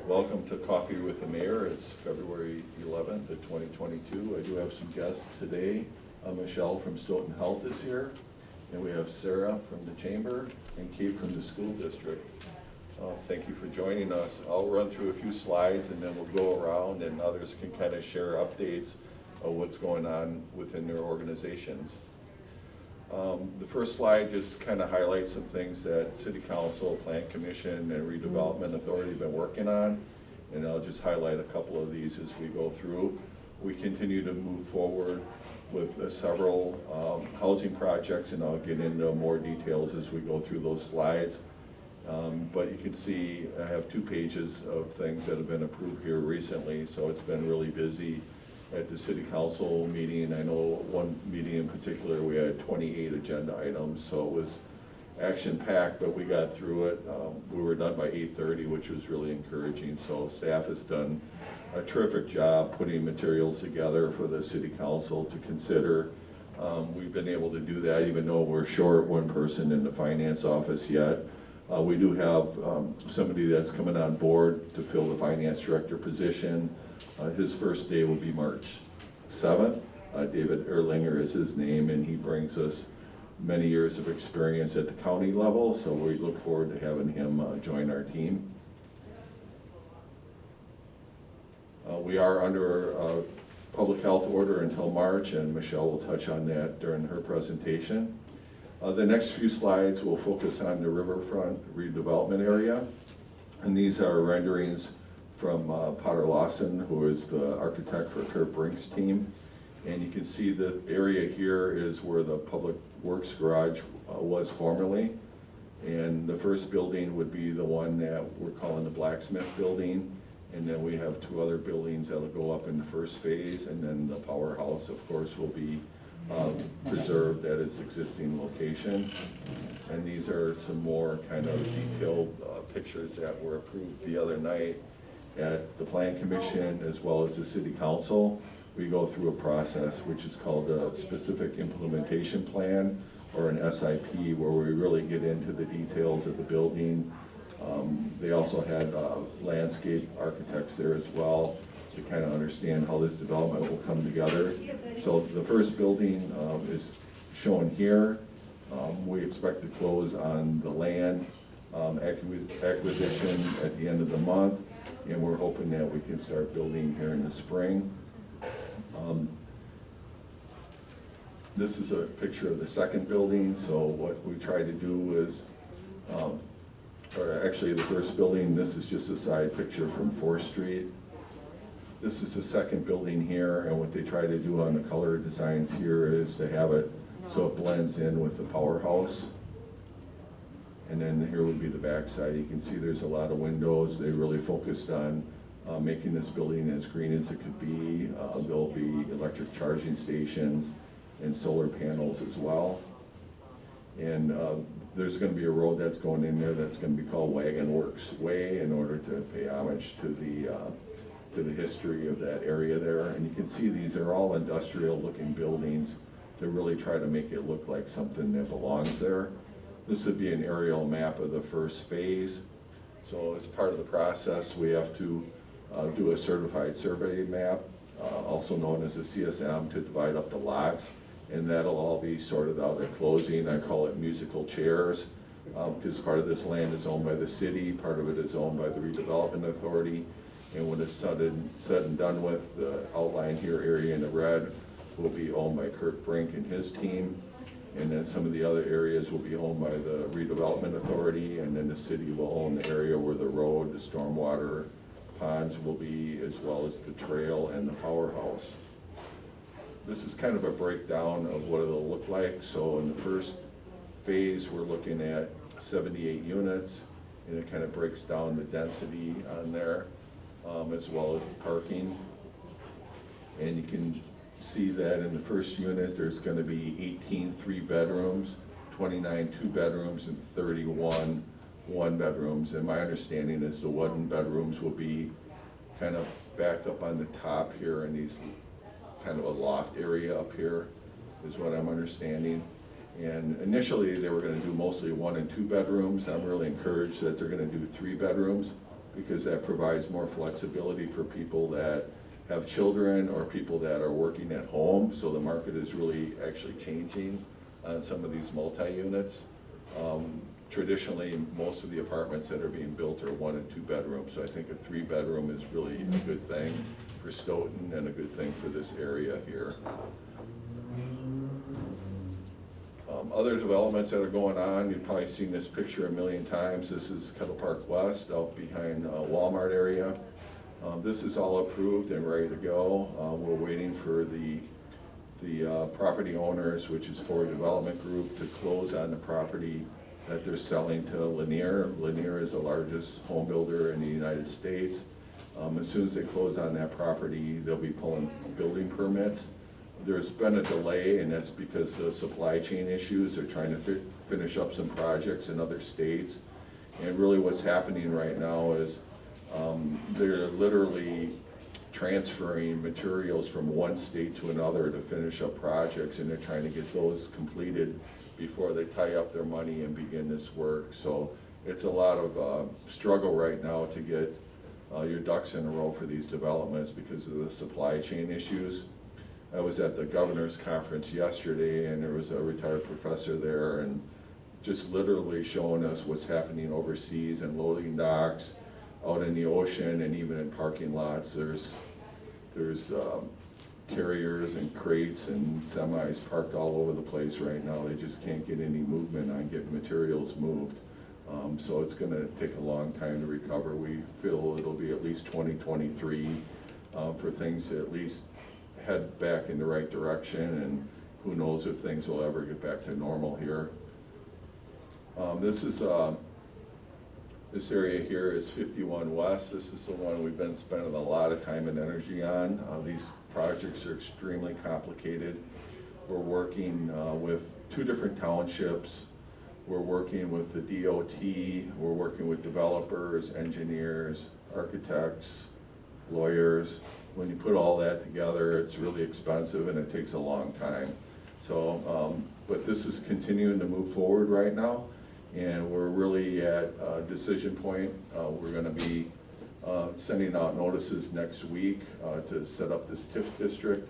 Welcome to Coffee with the Mayor. It's February 11th of 2022. I do have some guests today. Michelle from Stoughton Health is here, and we have Sarah from the Chamber and Kate from the School District. Thank you for joining us. I'll run through a few slides and then we'll go around and others can kind of share updates of what's going on within their organizations. The first slide just kind of highlights some things that City Council, Plan Commission, and Redevelopment Authority have been working on, and I'll just highlight a couple of these as we go through. We continue to move forward with several housing projects, and I'll get into more details as we go through those slides. But you can see I have 2 pages of things that have been approved here recently, so it's been really busy at the City Council meeting. I know one meeting in particular, we had 28 agenda items, so it was action-packed, but we got through it. We were done by 8:30, which was really encouraging, so staff has done a terrific job putting materials together for the City Council to consider. We've been able to do that even though we're short one person in the finance office yet. We do have somebody that's coming on board to fill the finance director position. His first day will be March 7th. David Erlinger is his name, and he brings us many years of experience at the county level, so we look forward to having him join our team. We are under a public health order until March, and Michelle will touch on that during her presentation. The next few slides will focus on the Riverfront Redevelopment area, and these are renderings from Potter Lawson, who is the architect for Kurt Brink's team. And you can see the area here is where the Public Works Garage was formerly. And the first building would be the one that we're calling the Blacksmith Building. And then we have 2 other buildings that'll go up in the first phase. And then the powerhouse, of course, will be preserved at its existing location. And these are some more kind of detailed pictures that were approved the other night at the Plan Commission as well as the City Council. We go through a process which is called a Specific Implementation Plan, or an SIP, where we really get into the details of the building. They also had landscape architects there as well to kind of understand how this development will come together. So the first building is shown here. We expect to close on the land acquisition at the end of the month, and we're hoping that we can start building here in the spring. This is a picture of the second building. So what we try to do is, or actually the first building, this is just a side picture from 4th Street. This is the second building here, and what they try to do on the color designs here is to have it so it blends in with the powerhouse. And then here would be the back side. You can see there's a lot of windows. They really focused on making this building as green as it could be. There'll be electric charging stations and solar panels as well. And there's going to be a road that's going in there that's going to be called Wagon Works Way in order to pay homage to the history of that area there. And you can see these are all industrial looking buildings to really try to make it look like something that belongs there. This would be an aerial map of the first phase. So as part of the process, we have to do a certified survey map, also known as a CSM, to divide up the lots. And that'll all be sorted out at closing. I call it musical chairs, because part of this land is owned by the city, part of it is owned by the Redevelopment Authority. And when it's said and done with, the outline here area in the red will be owned by Kurt Brink and his team. And then some of the other areas will be owned by the Redevelopment Authority, and then the city will own the area where the road, the stormwater ponds will be, as well as the trail and the powerhouse. This is kind of a breakdown of what it'll look like. So in the first phase, we're looking at 78 units, and it kind of breaks down the density on there, as well as the parking. And you can see that in the first unit, there's going to be 18 3-bedrooms, 29 2-bedrooms, and 31 1-bedrooms. And my understanding is the 1-bedrooms will be kind of back up on the top here in these kind of a loft area up here, is what I'm understanding. And initially they were going to do mostly 1 and 2 bedrooms. I'm really encouraged that they're going to do 3 bedrooms. because that provides more flexibility for people that have children or people that are working at home. So the market is really actually changing on some of these multi-units. Traditionally, most of the apartments that are being built are 1 and 2 bedrooms. So I think a 3-bedroom is really a good thing for Stoughton and a good thing for this area here. Other developments that are going on, you've probably seen this picture a million times. This is Kettle Park West out behind Walmart area. This is all approved and ready to go. We're waiting for the property owners, which is Ford Development Group, to close on the property that they're selling to Lanier. Lanier is the largest home builder in the United States. As soon as they close on that property, they'll be pulling building permits. There's been a delay, and that's because of supply chain issues. They're trying to finish up some projects in other states. And really what's happening right now is they're literally transferring materials from one state to another to finish up projects, and they're trying to get those completed before they tie up their money and begin this work. So it's a lot of struggle right now to get your ducks in a row for these developments because of the supply chain issues. I was at the governor's conference yesterday, and there was a retired professor there and just literally showing us what's happening overseas and loading docks out in the ocean and even in parking lots. There's carriers and crates and semis parked all over the place right now. They just can't get any movement on getting materials moved. So it's going to take a long time to recover. We feel it'll be at least 2023 for things to at least head back in the right direction, and who knows if things will ever get back to normal here. This area here is 51 West. This is the one we've been spending a lot of time and energy on. These projects are extremely complicated. We're working with 2 different townships. We're working with the DOT. We're working with developers, engineers, architects, lawyers. When you put all that together, it's really expensive and it takes a long time. So, but this is continuing to move forward right now, and we're really at a decision point. We're going to be sending out notices next week to set up this TIF district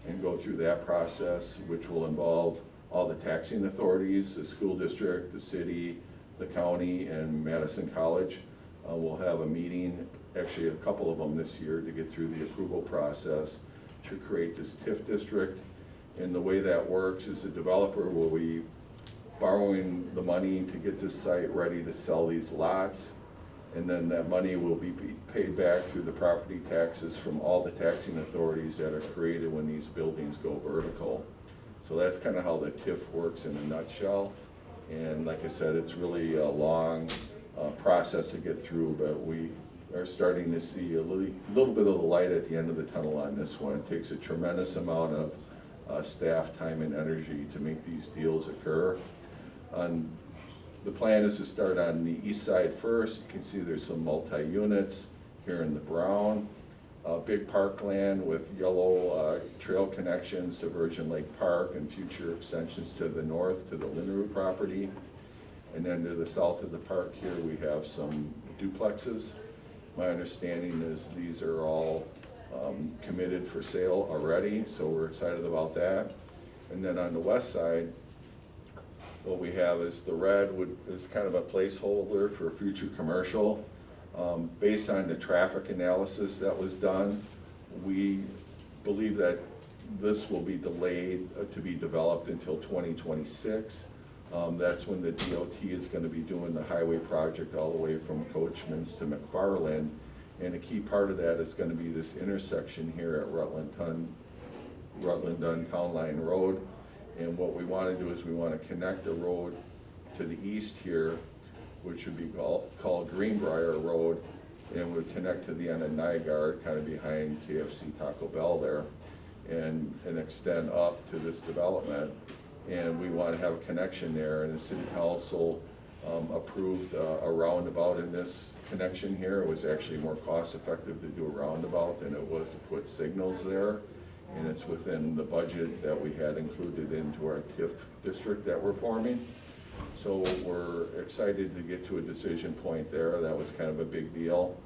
and go through that process, which will involve all the taxing authorities, the school district, the city, the county, and Madison College. We'll have a meeting, actually a couple of them this year, to get through the approval process to create this TIF district. And the way that works is the developer will be borrowing the money to get this site ready to sell these lots, and then that money will be paid back through the property taxes from all the taxing authorities that are created when these buildings go vertical. So that's kind of how the TIF works in a nutshell. And like I said, it's really a long process to get through, but we are starting to see a little bit of the light at the end of the tunnel on this one. It takes a tremendous amount of staff time and energy to make these deals occur. The plan is to start on the east side first. You can see there's some multi-units here in the brown. Big parkland with yellow trail connections to Virgin Lake Park and future extensions to the north to the Linderud property. And then to the south of the park here we have some duplexes. My understanding is these are all committed for sale already, so we're excited about that. And then on the west side, what we have is the red is kind of a placeholder for future commercial. Based on the traffic analysis that was done, we believe that this will be delayed to be developed until 2026. That's when the DOT is going to be doing the highway project all the way from Coachman's to McFarland. And a key part of that is going to be this intersection here at Rutland-Dunn Town Line Road. And what we want to do is we want to connect the road to the east here, which would be called Greenbrier Road, and would connect to the end of Nygaard, kind of behind KFC Taco Bell there, and extend up to this development. And we want to have a connection there, and the city council approved a roundabout in this connection here. It was actually more cost effective to do a roundabout than it was to put signals there, and it's within the budget that we had included into our TIF district that we're forming. So we're excited to get to a decision point there. That was kind of a big deal.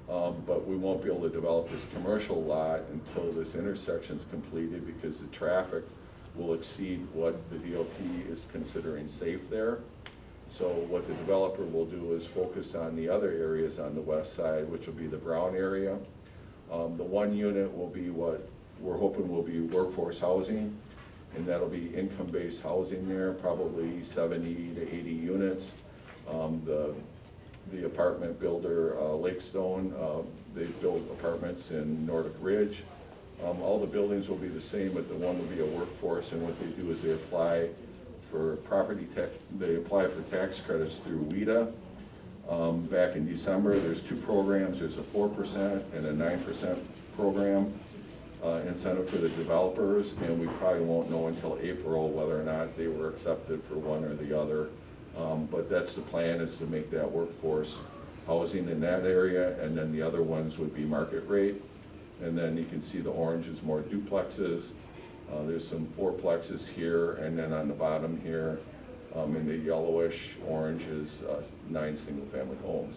but we won't be able to develop this commercial lot until this intersection's completed, because the traffic will exceed what the DOT is considering safe there. So what the developer will do is focus on the other areas on the west side, which will be the brown area. The one unit will be what we're hoping will be workforce housing, and that'll be income-based housing there, probably 70 to 80 units. The apartment builder, Lakestone, they build apartments in Nordic Ridge. All the buildings will be the same, but the one will be a workforce, and what they do is they apply for tax credits through WIDA. Back in December, there's two programs. There's a 4% and a 9% program incentive for the developers, and we probably won't know until April whether or not they were accepted for one or the other. But that's the plan, is to make that workforce housing in that area, and then the other ones would be market rate. And then you can see the orange is more duplexes. There's some fourplexes here, and then on the bottom here, in the yellowish orange is 9 single-family homes.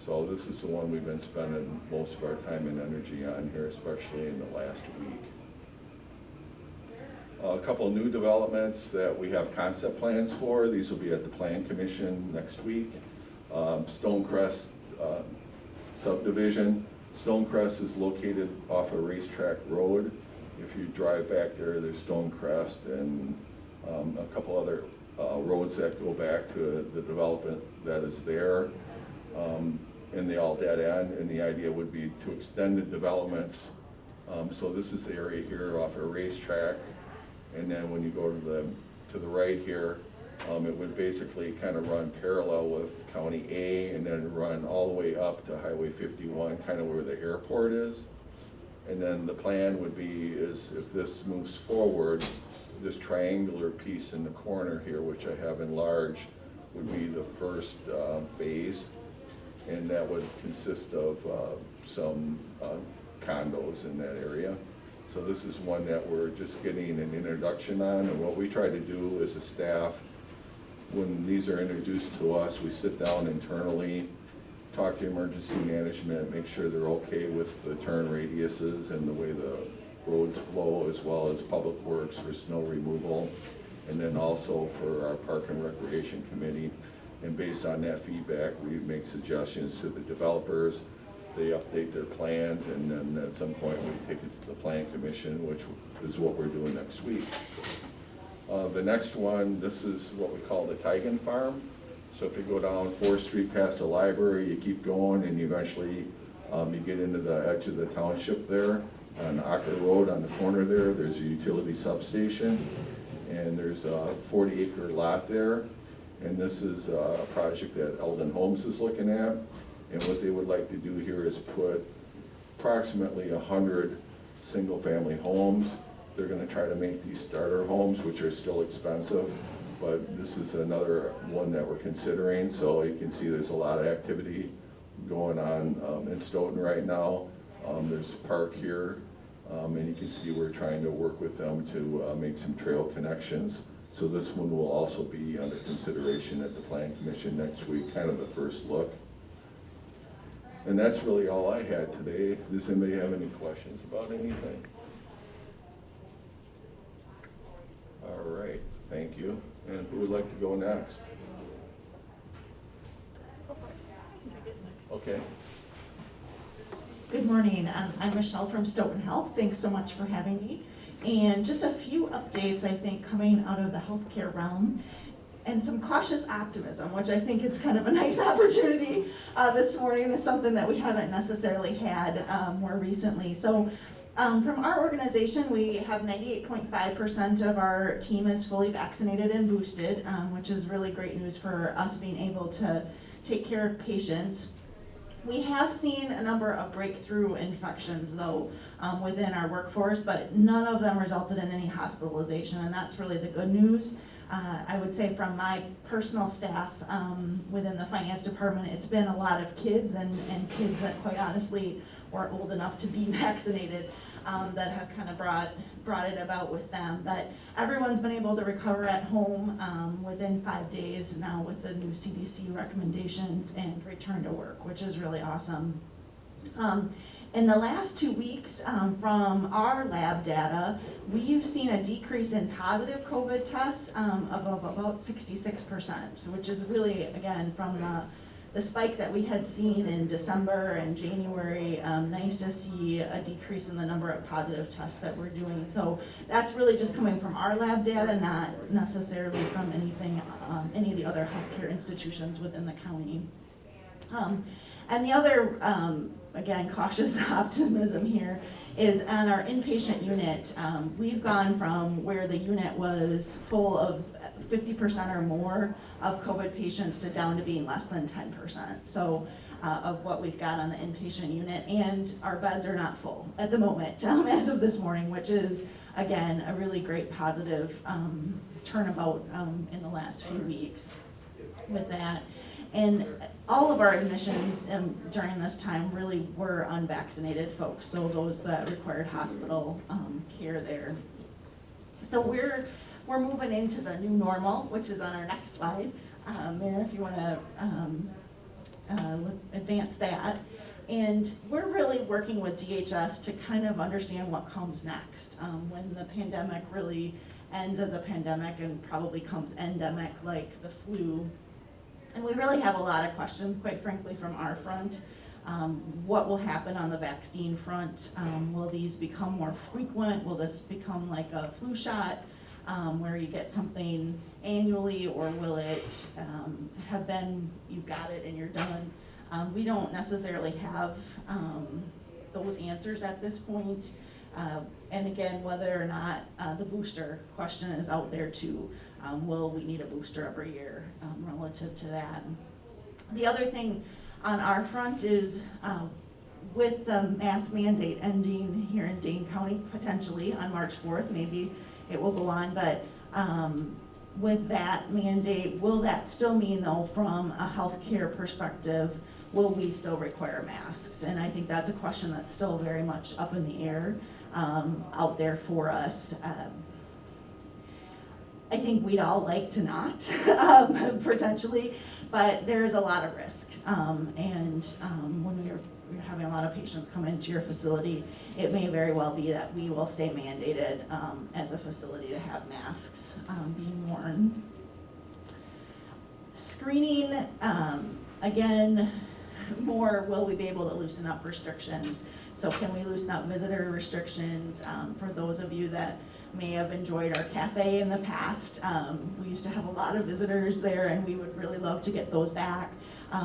So this is the one we've been spending most of our time and energy on here, especially in the last week. A couple of new developments that we have concept plans for. These will be at the Plan Commission next week. Crest subdivision. Crest is located off a racetrack road. If you drive back there, there's Crest and a couple other roads that go back to the development that is there. And they all dead end, and the idea would be to extend the developments. So this is the area here off a racetrack, and then when you go to the right here, it would basically kind of run parallel with County A, and then run all the way up to Highway 51, kind of where the airport is. And then the plan would be is, if this moves forward, this triangular piece in the corner here, which I have enlarged, would be the first phase, and that would consist of some condos in that area. So this is one that we're just getting an introduction on, and what we try to do as a staff, when these are introduced to us, we sit down internally, talk to emergency management, make sure they're okay with the turn radiuses and the way the roads flow, as well as Public Works for snow removal, and then also for our Park and Recreation Committee. And based on that feedback, we make suggestions to the developers. They update their plans, and then at some point we take it to the Plan Commission, which is what we're doing next week. The next one, this is what we call the Tigan Farm. So if you go down 4th Street past the library, you keep going, and eventually you get into the edge of the township there. On Ocker Road on the corner there, there's a utility substation, and there's a 40-acre lot there. And this is a project that Eldon Homes is looking at. And what they would like to do here is put approximately 100 single-family homes. They're going to try to make these starter homes, which are still expensive, but this is another one that we're considering. So you can see there's a lot of activity going on in Stoughton right now. There's a park here, and you can see we're trying to work with them to make some trail connections. So this one will also be under consideration at the Plan Commission next week, kind of the first look. And that's really all I had today. Does anybody have any questions about anything? All right, thank you. And who would like to go next? Okay. Good morning. I'm Michelle from Stoughton Health. Thanks so much for having me. And just a few updates, I think, coming out of the healthcare realm, and some cautious optimism, which I think is kind of a nice opportunity this morning. Is something that we haven't necessarily had more recently. So from our organization, we have 98.5% of our team is fully vaccinated and boosted, which is really great news for us being able to take care of patients. We have seen a number of breakthrough infections, though, within our workforce, but none of them resulted in any hospitalization, and that's really the good news. I would say from my personal staff within the finance department, it's been a lot of kids and kids that quite honestly were old enough to be vaccinated that have kind of brought it about with them. But everyone's been able to recover at home within 5 days now with the new CDC recommendations and return to work, which is really awesome. In the last 2 weeks, from our lab data, we've seen a decrease in positive COVID tests of about 66%, which is really, again, from the spike that we had seen in December and January. Nice to see a decrease in the number of positive tests that we're doing. So that's really just coming from our lab data, not necessarily from anything, any of the other healthcare institutions within the county. And the other, again, cautious optimism here is on our inpatient unit. We've gone from where the unit was full of 50% or more of COVID patients to down to being less than 10%. So of what we've got on the inpatient unit, and our beds are not full at the moment as of this morning, which is, again, a really great positive turnabout in the last few weeks with that. And all of our admissions during this time really were unvaccinated folks, so those that required hospital care there. So we're moving into the new normal, which is on our next slide. Mary, if you want to advance that. And we're really working with DHS to kind of understand what comes next when the pandemic really ends as a pandemic and probably comes endemic like the flu. And we really have a lot of questions, quite frankly, from our front. What will happen on the vaccine front? Will these become more frequent? Will this become like a flu shot where you get something annually, or will it have been, you got it and you're done? We don't necessarily have those answers at this point. And again, whether or not the booster question is out there too. Will we need a booster every year relative to that? The other thing on our front is with the mask mandate ending here in Dane County, potentially on March 4th, maybe it will go on, but with that mandate, will that still mean though, from a healthcare perspective, will we still require masks? And I think that's a question that's still very much up in the air out there for us. I think we'd all like to not, potentially, but there's a lot of risk. When you're having a lot of patients come into your facility, it may very well be that we will stay mandated as a facility to have masks being worn. Screening, again, more, will we be able to loosen up restrictions? So can we loosen up visitor restrictions? For those of you that may have enjoyed our cafe in the past, we used to have a lot of visitors there, and we would really love to get those back.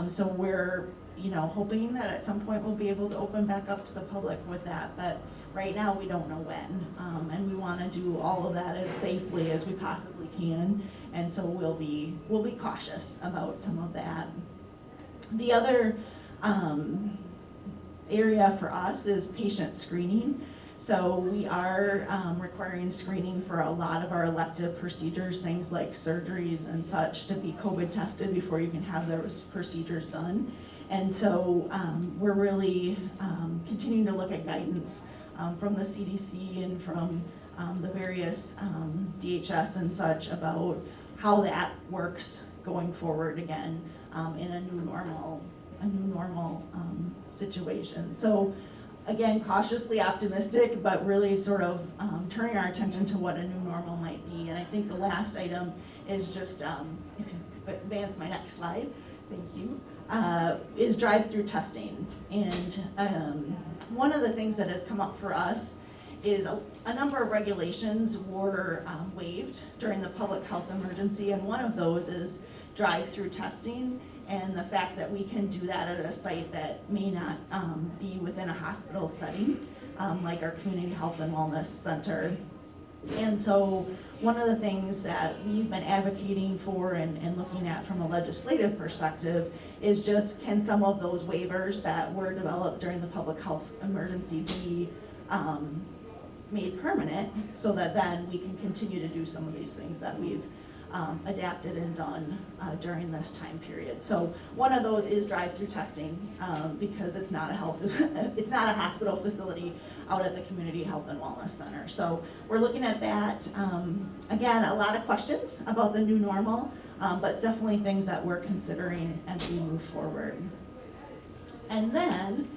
So we're, hoping that at some point we'll be able to open back up to the public with that, but right now we don't know when. And we want to do all of that as safely as we possibly can, and so we'll be cautious about some of that. The other area for us is patient screening. So we are requiring screening for a lot of our elective procedures, things like surgeries and such, to be COVID tested before you can have those procedures done. And so we're really continuing to look at guidance from the CDC and from the various DHS and such about how that works going forward again in a new normal situation. So again, cautiously optimistic, but really sort of turning our attention to what a new normal might be. And I think the last item is just, if you advance my next slide, thank you, is drive-through testing. And one of the things that has come up for us is a number of regulations were waived during the public health emergency, and one of those is drive-through testing, and the fact that we can do that at a site that may not be within a hospital setting, like our community health and wellness center. And so one of the things that we've been advocating for and looking at from a legislative perspective is just, can some of those waivers that were developed during the public health emergency be made permanent, so that then we can continue to do some of these things that we've adapted and done during this time period. So one of those is drive-through testing, because it's not a hospital facility out at the community health and wellness center. So we're looking at that. Again, a lot of questions about the new normal, but definitely things that we're considering as we move forward. And then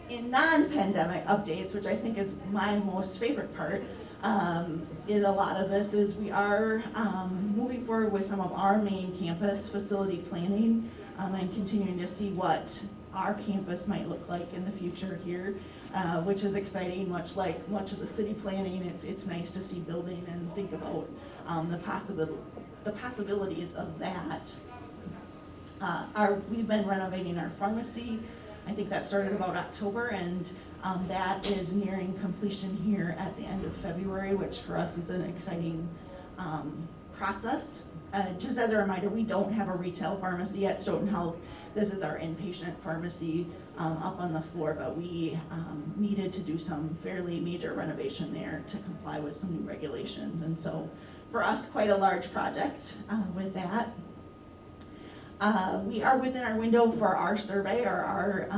in non-pandemic updates, which I think is my most favorite part, is a lot of this is we are moving forward with some of our main campus facility planning and continuing to see what our campus might look like in the future here, which is exciting. Much like much of the city planning, it's nice to see building and think about the possibilities of that. We've been renovating our pharmacy. I think that started about October, and that is nearing completion here at the end of February, which for us is an exciting process. Just as a reminder, we don't have a retail pharmacy at Stoughton Health. This is our inpatient pharmacy up on the floor, but we needed to do some fairly major renovation there to comply with some new regulations. And so for us, quite a large project with that. We are within our window for our survey or our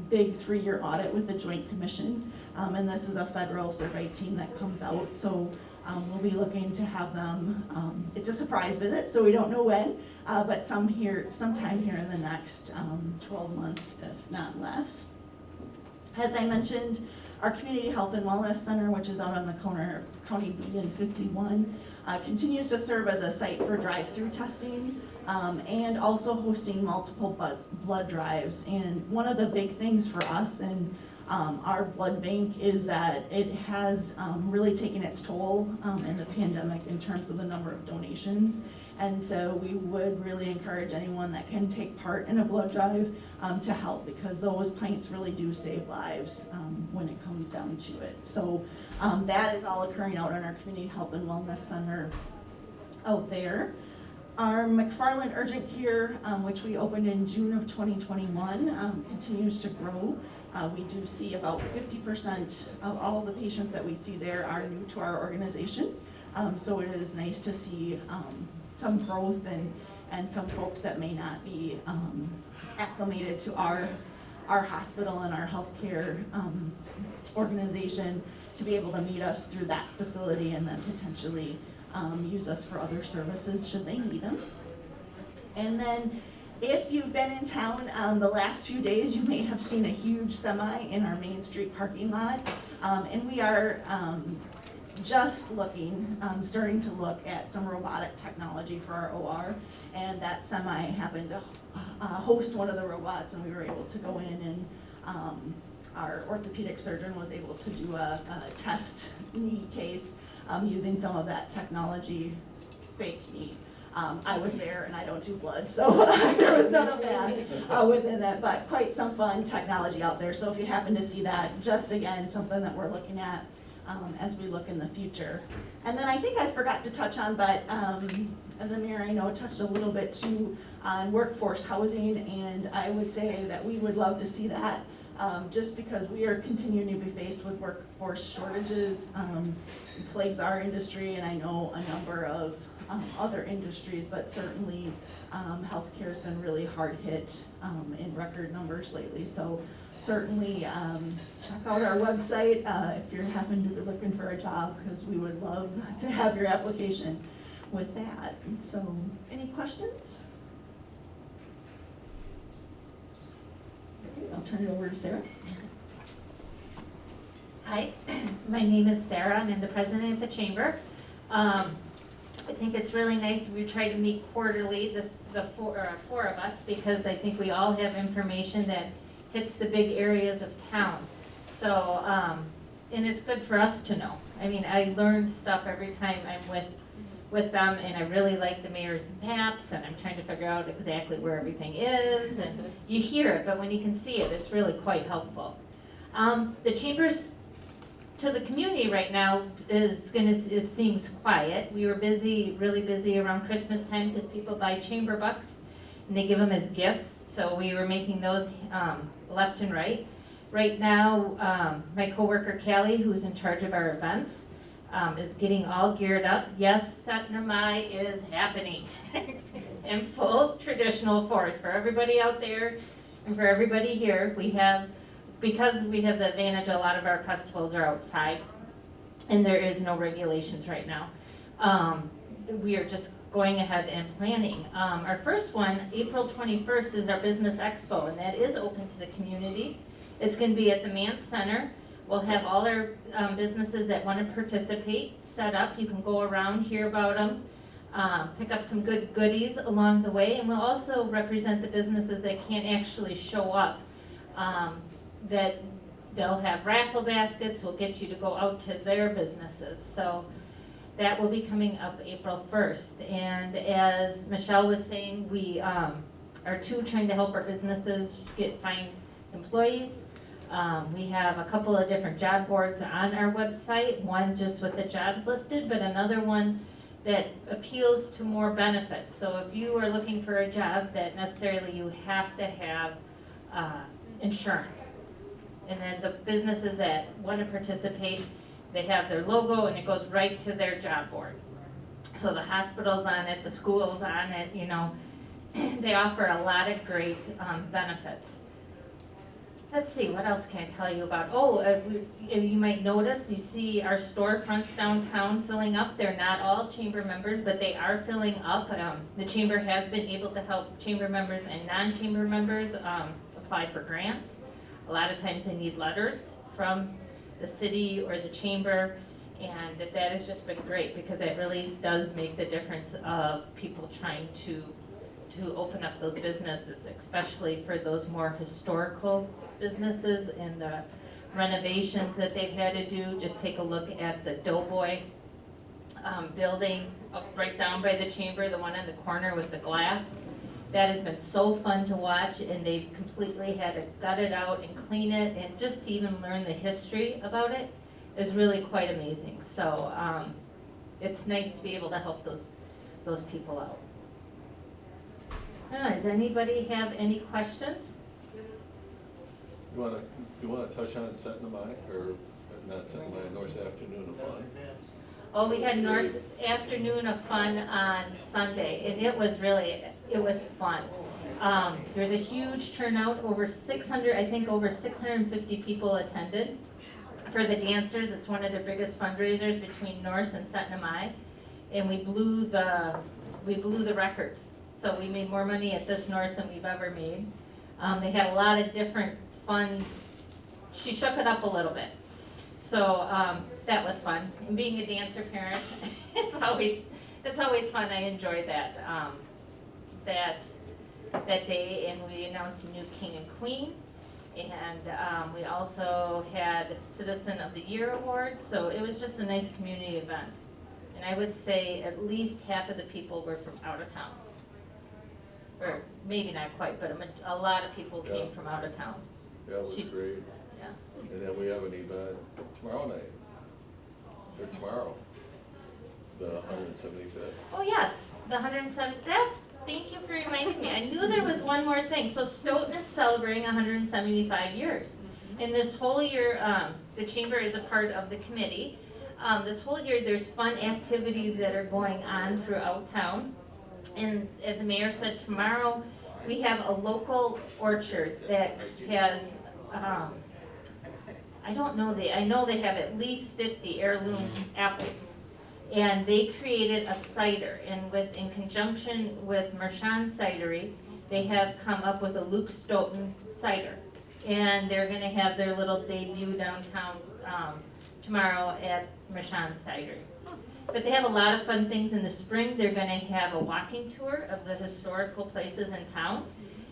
big 3-year audit with the Joint Commission. And this is a federal survey team that comes out. So we'll be looking to have them, it's a surprise visit, so we don't know when, but sometime here in the next 12 months, if not less. As I mentioned, our Community Health and Wellness Center, which is out on the corner of County B and 51, continues to serve as a site for drive-through testing and also hosting multiple blood drives. And one of the big things for us and our blood bank is that it has really taken its toll in the pandemic in terms of the number of donations. And so we would really encourage anyone that can take part in a blood drive to help, because those pints really do save lives when it comes down to it. So that is all occurring out in our Community Health and Wellness Center out there. Our McFarland Urgent Care, which we opened in June of 2021, continues to grow. We do see about 50% of all of the patients that we see there are new to our organization. So it is nice to see some growth and some folks that may not be acclimated to our hospital and our healthcare organization to be able to meet us through that facility and then potentially use us for other services should they need them. And then if you've been in town the last few days, you may have seen a huge semi in our Main Street parking lot. And we are just starting to look at some robotic technology for our OR. And that semi happened to host one of the robots, and we were able to go in and our orthopedic surgeon was able to do a test knee case using some of that technology, fake knee. I was there and I don't do blood, so there was none of that within that, but quite some fun technology out there. So if you happen to see that, just again, something that we're looking at as we look in the future. And then I think I forgot to touch on, but the mayor I know touched a little bit too on workforce housing, and I would say that we would love to see that just because we are continuing to be faced with workforce shortages. It plagues our industry, and I know a number of other industries, but certainly healthcare has been really hard hit in record numbers lately. So certainly check out our website if you happen to be looking for a job, because we would love to have your application with that. And so any questions? Okay, I'll turn it over to Sarah. Hi, my name is Sarah, and I'm the president of the chamber. I think it's really nice we try to meet quarterly, the four of us, because I think we all have information that hits the big areas of town. So, and it's good for us to know. I mean, I learn stuff every time I'm with them, and I really like the mayor's maps, and I'm trying to figure out exactly where everything is, and you hear it, but when you can see it, it's really quite helpful. The chamber's to the community right now it seems quiet. We were busy, really busy around Christmas time because people buy chamber bucks and they give them as gifts. So we were making those left and right. Right now, my coworker Callie, who's in charge of our events, is getting all geared up. Yes, Satnamai is happening in full traditional force for everybody out there and for everybody here. Because we have the advantage, a lot of our festivals are outside, and there is no regulations right now. We are just going ahead and planning. Our first one, April 21st, is our Business Expo, and that is open to the community. It's gonna be at the Mann Center. We'll have all our businesses that wanna participate set up. You can go around, hear about them, pick up some good goodies along the way, and we'll also represent the businesses that can't actually show up. That they'll have raffle baskets, we'll get you to go out to their businesses. So that will be coming up April 1st. And as Michelle was saying, we are trying to help our businesses find employees. We have a couple of different job boards on our website, one just with the jobs listed, but another one that appeals to more benefits. So if you are looking for a job that necessarily you have to have insurance. And then the businesses that want to participate, they have their logo and it goes right to their job board. So the hospital's on it, the school's on it, you know, they offer a lot of great benefits. Let's see, what else can I tell you about? You might notice, you see our storefronts downtown filling up. They're not all chamber members, but they are filling up. The chamber has been able to help chamber members and non-chamber members apply for grants. A lot of times they need letters from the city or the chamber, and that has just been great because it really does make the difference of people trying to open up those businesses, especially for those more historical businesses and the renovations that they've had to do. Just take a look at the Doughboy building up right down by the chamber, the one in the corner with the glass. That has been so fun to watch, and they've completely had to gut it out and clean it, and just to even learn the history about it is really quite amazing. So it's nice to be able to help those people out. Does anybody have any questions? You wanna touch on setting the mic, or not setting the mic, North Afternoon of Fun? Oh, we had North Afternoon of Fun on Sunday, and it was fun. There's a huge turnout, over 600, I think over 650 people attended. For the dancers, it's one of the biggest fundraisers between Norse and Setnamai, and we blew the records. So we made more money at this Norse than we've ever made. They had a lot of different fun, she shook it up a little bit. So that was fun. And being a dancer parent, it's always fun. I enjoy that day. And we announced a new king and queen. And we also had Citizen of the Year award. So it was just a nice community event. And I would say at least half of the people were from out of town. Or maybe not quite, but a lot of people came from out of town. Yeah, it was great. Yeah. And then we have an event tomorrow night, or tomorrow, the 175th. Oh, yes, the 107th, thank you for reminding me. I knew there was one more thing. So Stoughton is celebrating 175 years. And this whole year, the chamber is a part of the committee. This whole year, there's fun activities that are going on throughout town. And as the mayor said, tomorrow, we have a local orchard that has, I know they have at least 50 heirloom apples. And they created a cider, and in conjunction with Mershon Cidery, they have come up with a Luke Stoughton cider. And they're gonna have their little debut downtown tomorrow at Mershon Cidery. But they have a lot of fun things in the spring. They're gonna have a walking tour of the historical places in town.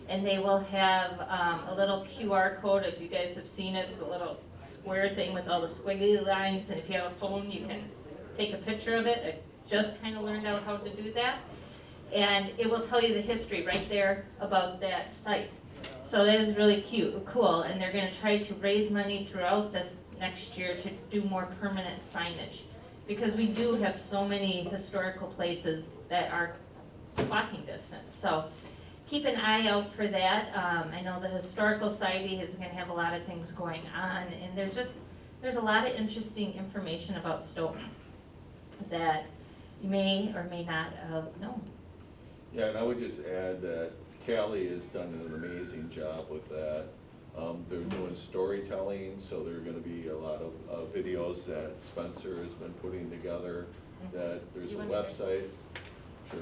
And they will have a little QR code, if you guys have seen it, it's a little square thing with all the squiggly lines, and if you have a phone, you can take a picture of it. I just kind of learned out how to do that. And it will tell you the history right there about that site. So that is really cool, and they're gonna try to raise money throughout this next year to do more permanent signage. Because we do have so many historical places that are walking distance. So keep an eye out for that. I know the Historical Society is gonna have a lot of things going on, and there's a lot of interesting information about Stoughton that you may or may not have known. Yeah, and I would just add that Callie has done an amazing job with that. They're doing storytelling, so there are gonna be a lot of videos that Spencer has been putting together, that there's a website. Sure.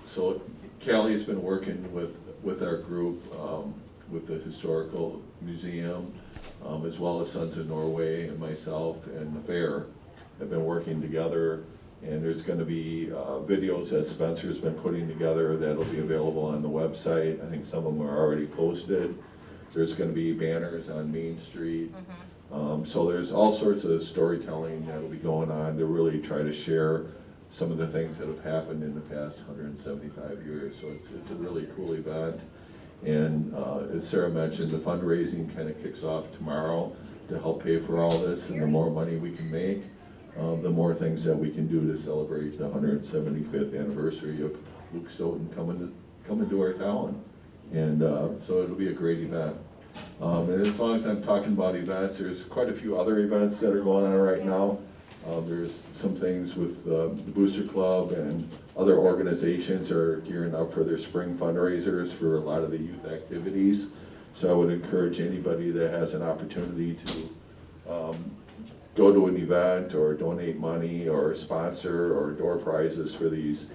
So Callie's been working with our group, with the Historical Museum, as well as Sons of Norway, and myself and the fair have been working together. And there's going to be videos that Spencer's been putting together that'll be available on the website. I think some of them are already posted. There's going to be banners on Main Street. So there's all sorts of storytelling that'll be going on to really try to share some of the things that have happened in the past 175 years. So it's a really cool event. And as Sarah mentioned, the fundraising kind of kicks off tomorrow to help pay for all this. And the more money we can make, the more things that we can do to celebrate the 175th anniversary of Luke Stoughton coming to our town. And so it'll be a great event. And as long as I'm talking about events, there's quite a few other events that are going on right now. There's some things with the Booster Club and other organizations are gearing up for their spring fundraisers for a lot of the youth activities. So I would encourage anybody that has an opportunity to go to an event or donate money or sponsor or door prizes for these.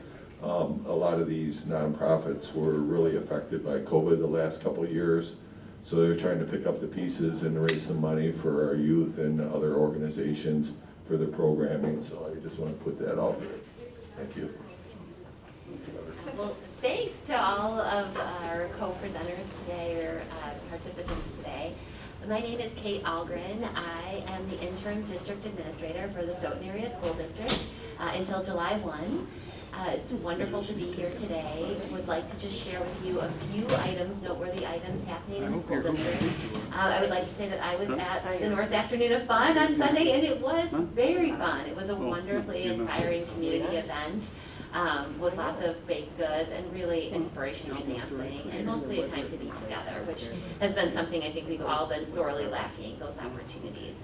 A lot of these nonprofits were really affected by COVID the last couple of years. So they're trying to pick up the pieces and raise some money for our youth and other organizations for their programming. So I just want to put that out there. Thank you. Well, thanks to all of our co-presenters today or participants today. My name is Kate Algren. I am the interim district administrator for the Stoughton Area School District until July 1. It's wonderful to be here today. Would like to just share with you a few items, noteworthy items happening in the school district. I would like to say that I was at the North Afternoon of Fun on Sunday, and it was very fun. It was a wonderfully inspiring community event with lots of baked goods and really inspirational dancing, and mostly a time to be together, which has been something I think we've all been sorely lacking, those opportunities.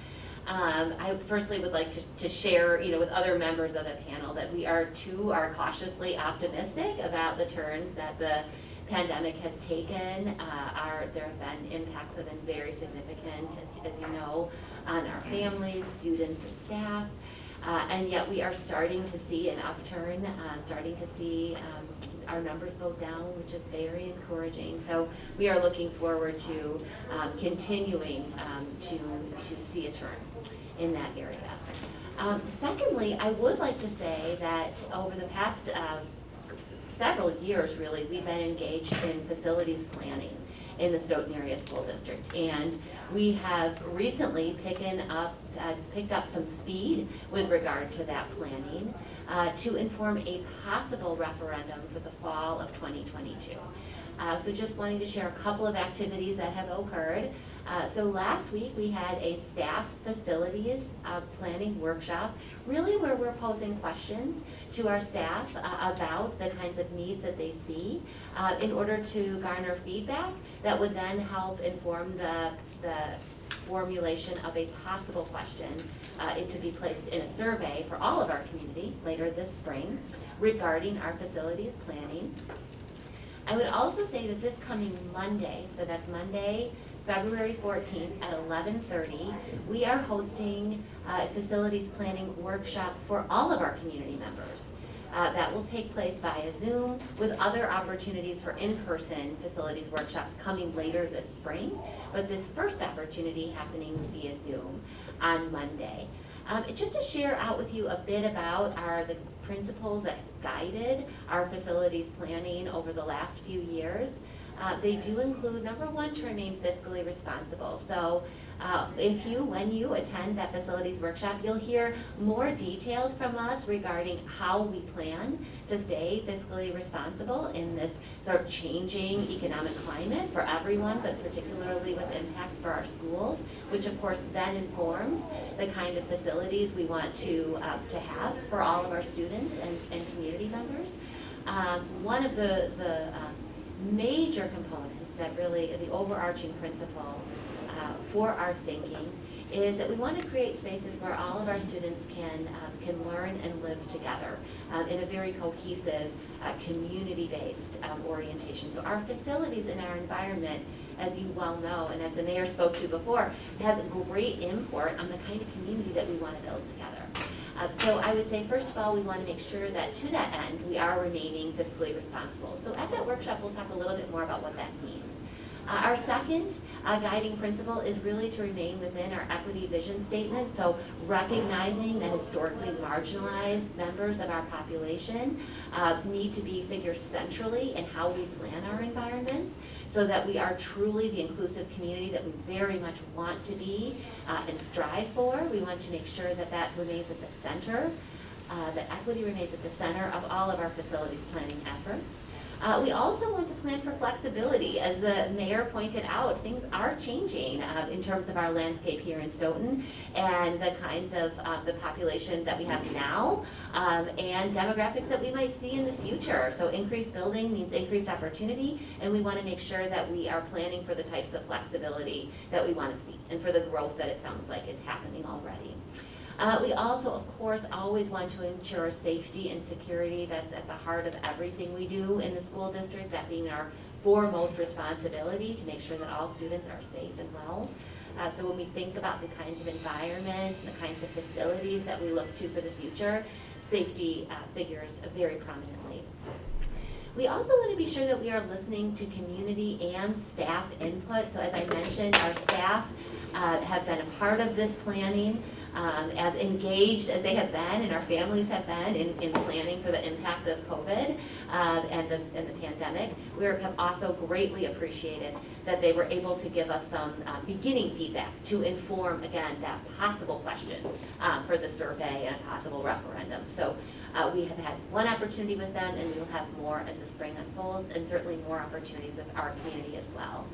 I firstly would like to share, with other members of the panel that we are cautiously optimistic about the turns that the pandemic has taken. There have been impacts that have been very significant, as you know, on our families, students, and staff. And yet we are starting to see an upturn, starting to see our numbers go down, which is very encouraging. So we are looking forward to continuing to see a turn in that area. Secondly, I would like to say that over the past several years, really, we've been engaged in facilities planning in the Stoughton Area School District. And we have recently picked up some speed with regard to that planning to inform a possible referendum for the fall of 2022. So just wanting to share a couple of activities that have occurred. So last week we had a staff facilities planning workshop, really where we're posing questions to our staff about the kinds of needs that they see in order to garner feedback that would then help inform the formulation of a possible question to be placed in a survey for all of our community later this spring regarding our facilities planning. I would also say that this coming Monday, so that's Monday, February 14th at 11:30, we are hosting a facilities planning workshop for all of our community members. That will take place via Zoom with other opportunities for in-person facilities workshops coming later this spring, but this first opportunity happening via Zoom on Monday. Just to share out with you a bit about the principles that guided our facilities planning over the last few years. They do include, number one, to remain fiscally responsible. So when you attend that facilities workshop, you'll hear more details from us regarding how we plan to stay fiscally responsible in this sort of changing economic climate for everyone, but particularly with impacts for our schools, which of course then informs the kind of facilities we want to have for all of our students and community members. One of the major components that really, the overarching principle for our thinking is that we want to create spaces where all of our students can learn and live together in a very cohesive, community-based orientation. So our facilities and our environment, as you well know, and as the mayor spoke to before, has great import on the kind of community that we want to build together. So I would say, first of all, we want to make sure that to that end, we are remaining fiscally responsible. So at that workshop, we'll talk a little bit more about what that means. Our second guiding principle is really to remain within our equity vision statement. So recognizing that historically marginalized members of our population need to be figured centrally in how we plan our environments, so that we are truly the inclusive community that we very much want to be and strive for. We want to make sure that that remains at the center, that equity remains at the center of all of our facilities planning efforts. We also want to plan for flexibility. As the mayor pointed out, things are changing in terms of our landscape here in Stoughton and the kinds of the population that we have now and demographics that we might see in the future. So increased building means increased opportunity, and we want to make sure that we are planning for the types of flexibility that we want to see and for the growth that it sounds like is happening already. We also, of course, always want to ensure safety and security. That's at the heart of everything we do in the school district, that being our foremost responsibility to make sure that all students are safe and well. So when we think about the kinds of environments and the kinds of facilities that we look to for the future, safety figures very prominently. We also want to be sure that we are listening to community and staff input. So as I mentioned, our staff have been a part of this planning. As engaged as they have been and our families have been in planning for the impacts of COVID and the pandemic, we have also greatly appreciated that they were able to give us some beginning feedback to inform, again, that possible question for the survey and a possible referendum. So we have had one opportunity with them, and we will have more as the spring unfolds, and certainly more opportunities with our community as well.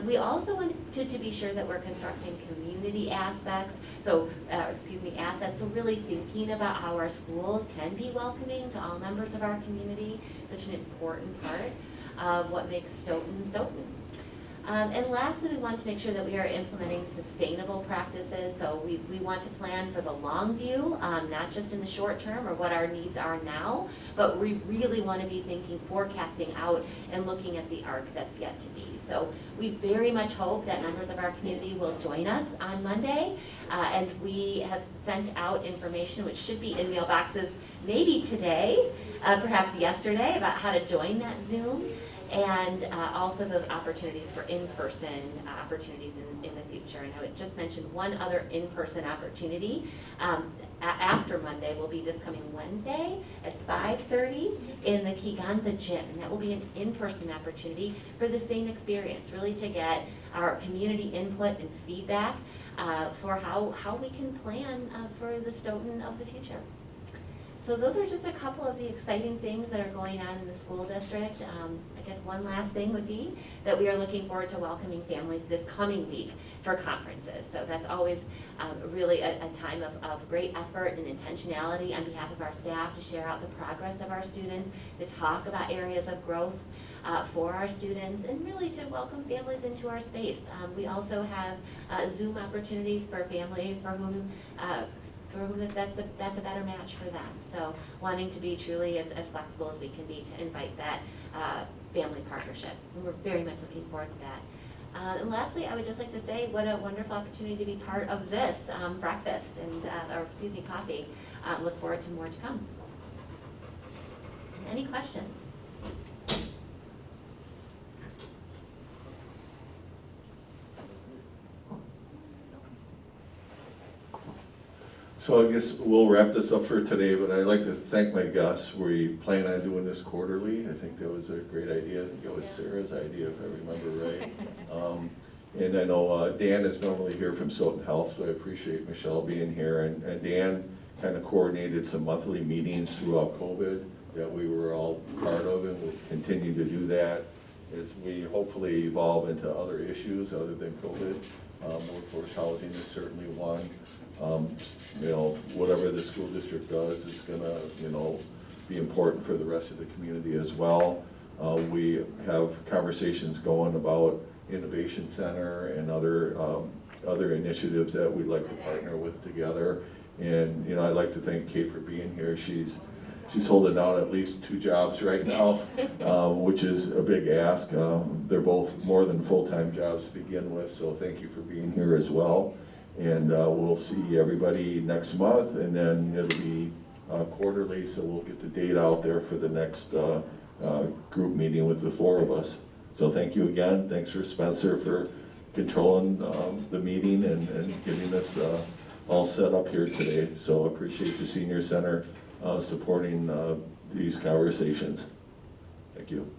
We also wanted to be sure that we're constructing community aspects, so, assets, so really thinking about how our schools can be welcoming to all members of our community, such an important part of what makes Stoughton, Stoughton. And lastly, we want to make sure that we are implementing sustainable practices. So we want to plan for the long view, not just in the short term or what our needs are now, but we really want to be thinking, forecasting out and looking at the arc that's yet to be. So we very much hope that members of our community will join us on Monday. And we have sent out information, which should be in mailboxes maybe today, perhaps yesterday, about how to join that Zoom. And also those opportunities for in-person opportunities in the future. And I would just mention one other in-person opportunity after Monday will be this coming Wednesday at 5:30 in the Kiganza Gym. And that will be an in-person opportunity for the same experience, really to get our community input and feedback for how we can plan for the Stoughton of the future. So those are just a couple of the exciting things that are going on in the school district. I guess one last thing would be that we are looking forward to welcoming families this coming week for conferences. So that's always really a time of great effort and intentionality on behalf of our staff to share out the progress of our students, to talk about areas of growth for our students, and really to welcome families into our space. We also have Zoom opportunities for family for whom that's a better match for them. So wanting to be truly as flexible as we can be to invite that family partnership. And we're very much looking forward to that. And lastly, I would just like to say what a wonderful opportunity to be part of this breakfast and, coffee. Look forward to more to come. Any questions? So I guess we'll wrap this up for today, but I'd like to thank my guests. We plan on doing this quarterly. I think that was a great idea. I think it was Sarah's idea, if I remember right. And I know Dan is normally here from Stoughton Health, so I appreciate Michelle being here. And Dan kind of coordinated some monthly meetings throughout COVID that we were all part of, and we'll continue to do that as we hopefully evolve into other issues other than COVID. Workforce housing is certainly one. Whatever the school district does is gonna, be important for the rest of the community as well. We have conversations going about Innovation Center and other initiatives that we'd like to partner with together. And, I'd like to thank Kate for being here. She's holding down at least 2 jobs right now, which is a big ask. They're both more than full-time jobs to begin with, so thank you for being here as well. And we'll see everybody next month, and then it'll be quarterly, so we'll get the date out there for the next group meeting with the 4 of us. So thank you again. Thanks for Spencer for controlling the meeting and getting us all set up here today. So appreciate the Senior Center supporting these conversations. Thank you.